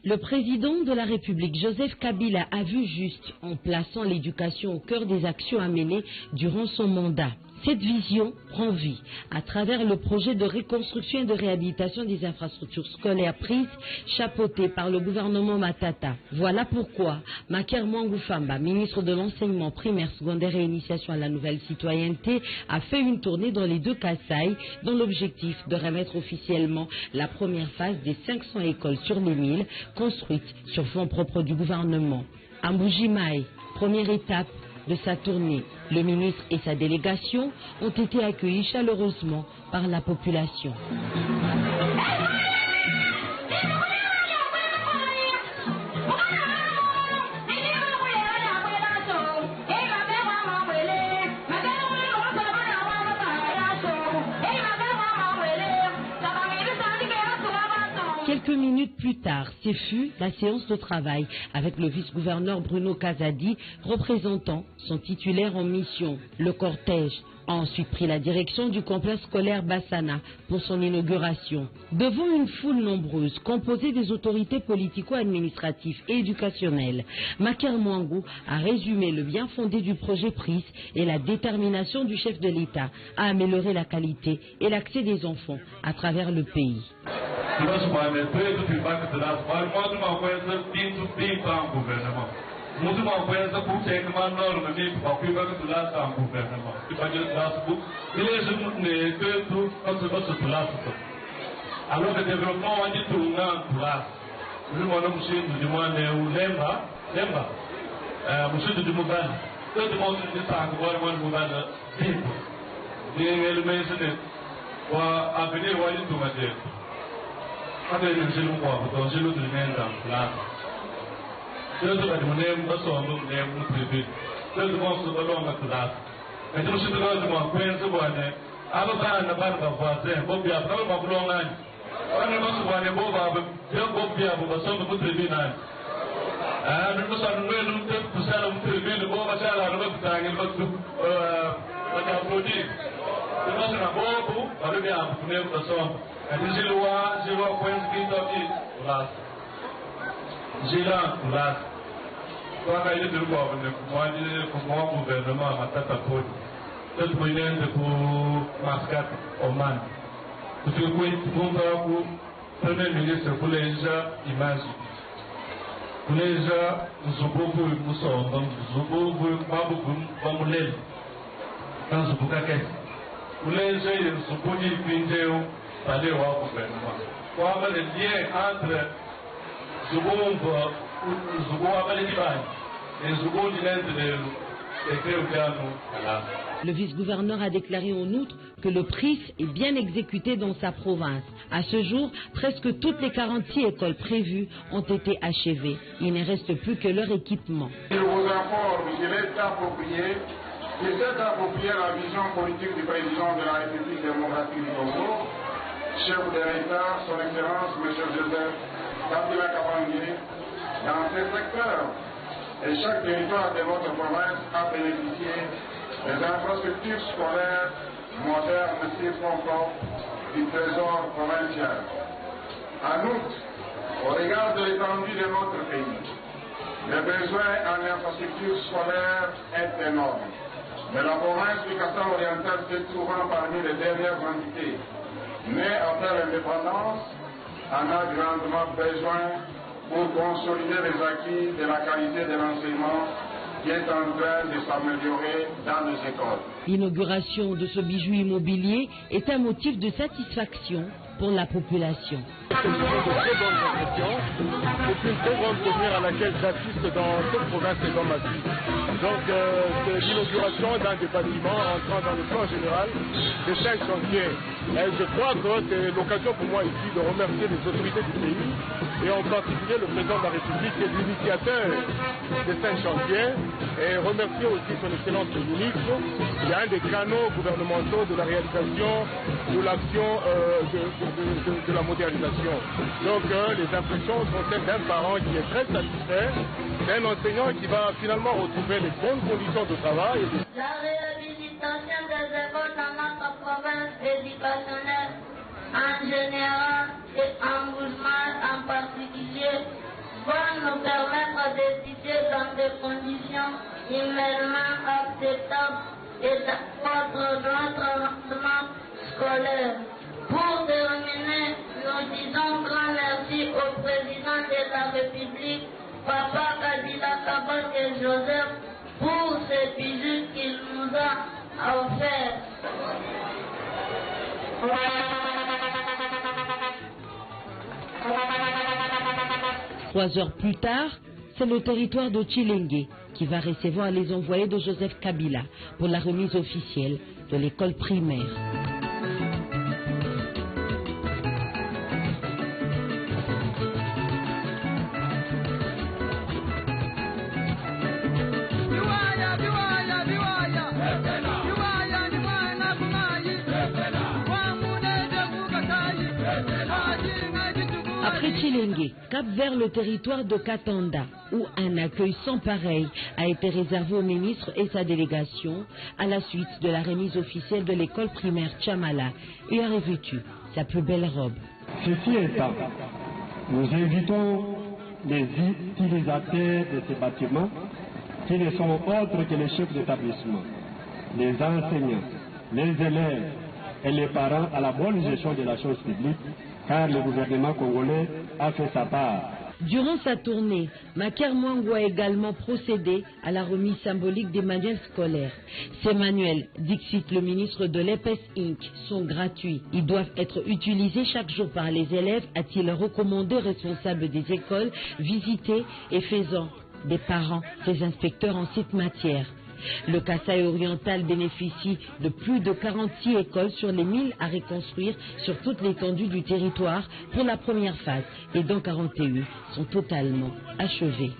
Le président de la République, Joseph Kabila, a vu juste en plaçant l'éducation au cœur des actions à mener durant son mandat. Cette vision prend vie à travers le projet de reconstruction et de réhabilitation des infrastructures scolaires prises, chapeautées par le gouvernement Matata. Voilà pourquoi Maker Mwangou Famba, ministre de l'enseignement primaire, secondaire et initiation à la nouvelle citoyenneté, a fait une tournée dans les deux Kasaï dans l'objectif de remettre officiellement la première phase des 500 écoles sur les 1000 construites sur fonds propres du gouvernement. À Mbujimaï, première étape de sa tournée, le ministre et sa délégation ont été accueillis chaleureusement par la population. Quelques minutes plus tard, ce fut la séance de travail avec le vice-gouverneur Bruno Kazadi, représentant son titulaire en mission. Le cortège a ensuite pris la direction du complexe scolaire Bassana pour son inauguration. Devant une foule nombreuse, composée des autorités politico-administratives et éducationnelles, Maker Mwangou a résumé le bien fondé du projet PRIS et la détermination du chef de l'État à améliorer la qualité et l'accès des enfants à travers le pays. Alors le développement on dit tout en place. Nous demandons monsieur nous demandons lemba monsieur de Mouban. Tout le monde dit ça encore moi Mouban dit. Mais le ministre de wa avenir wa dit tout madame. Quand il est jeune quoi donc je le demande en place. Je dois demander moi son nom nous privé. Je dois se donner en place. Mais je suis là de moi penser bon alors ça n'a pas de voisin bon bien pas ma blonde. Wani masu wane boba yan gobiya ba san da mutrebe na nun musa nun ne nun ta kusala mutrebe ne boba sala da ba ta ngel ba su wata prodi nun masu na bobu ba da ya mu ne da so ani zilwa point bit of it class zila class ko ka yi da ko ne ko ni ko mo gouvernement matata ko da ko ne da ko Mascat Oman. Parce que le Premier ministre pour les gens image. Pour les gens, nous avons beaucoup de nous sommes, nous avons beaucoup de l'aile. Dans ce bouquet. Pour les gens, ils sont beaucoup de vidéos d'aller au gouvernement. Pour avoir le lien entre ce qu'on va les divans et ce qu'on dit Le vice-gouverneur a déclaré en outre que le PRIS est bien exécuté dans sa province. À ce jour, presque toutes les 46 écoles prévues ont été achevées. Il ne reste plus que leur équipement. Il vous informe qu'il est approprié, qu'il s'est approprié la vision politique du président de la République démocratique du Congo, chef de l'État, son Excellence, M. Joseph Kabila Kabange, dans ces secteurs. Et chaque territoire de votre province a bénéficié des infrastructures scolaires modernes et conformes du trésor provincial. En outre, au regard de l'étendue de notre pays, le besoin en infrastructures scolaires est énorme. Mais la province du Kasaï oriental se trouvant parmi les dernières entités nées après l'indépendance en a grandement besoin pour consolider les acquis de la qualité de l'enseignement qui est en train de s'améliorer dans les écoles. L'inauguration de ce bijou immobilier est un motif de satisfaction pour la population. C'est une très bonne impression. C'est une très grande première à laquelle j'assiste dans cette province et dans ma vie. Donc c'est l'inauguration d'un des bâtiments entrant dans le plan général des 5 chantiers. Et je crois que c'est l'occasion pour moi ici de remercier les autorités du pays et en particulier le président de la République qui est l'initiateur des 5 chantiers et remercier aussi son excellence le ministre. Il y a un des canaux gouvernementaux de la réalisation de l'action de la modernisation. Donc les impressions sont celles d'un parent qui est très satisfait, d'un enseignant qui va finalement retrouver les bonnes conditions de travail. La réhabilitation des écoles dans notre province éducationnelle en général et en Bourgogne des conditions humainement acceptables et d'accroître notre rendement scolaire. Pour terminer, nous disons grand merci au président de la République, Papa Kabila Kabange Joseph, pour ces bijoux qu'il nous a offerts. 3 heures plus tard, c'est le territoire de Tchilenge qui va recevoir les envoyés de Joseph Kabila pour la remise officielle de l'école primaire. Après Tchilenge, cap vers le territoire de Katanda, où un accueil sans pareil a été réservé au ministre et sa délégation à la suite de la remise officielle de l'école primaire Tchamala et a revêtu sa plus belle robe. Ceci étant, nous invitons les utilisateurs de ces bâtiments, qui ne sont autres que les chefs d'établissement, les enseignants, les élèves et les parents à la bonne gestion de la chose publique, car le gouvernement congolais a fait sa part. Durant sa tournée, Maker Mwango a également procédé à la remise symbolique des manuels scolaires. Ces manuels, dixit le ministre de l'EPS Inc., sont gratuits. Ils doivent être utilisés chaque jour par les élèves, a-t-il recommandé au responsable des écoles visitées et faisant des parents ses inspecteurs en cette matière. Le Kasaï oriental bénéficie de plus de 46 écoles sur les 1000 à reconstruire sur toute l'étendue du territoire pour la première phase et dont 41 sont totalement achevées.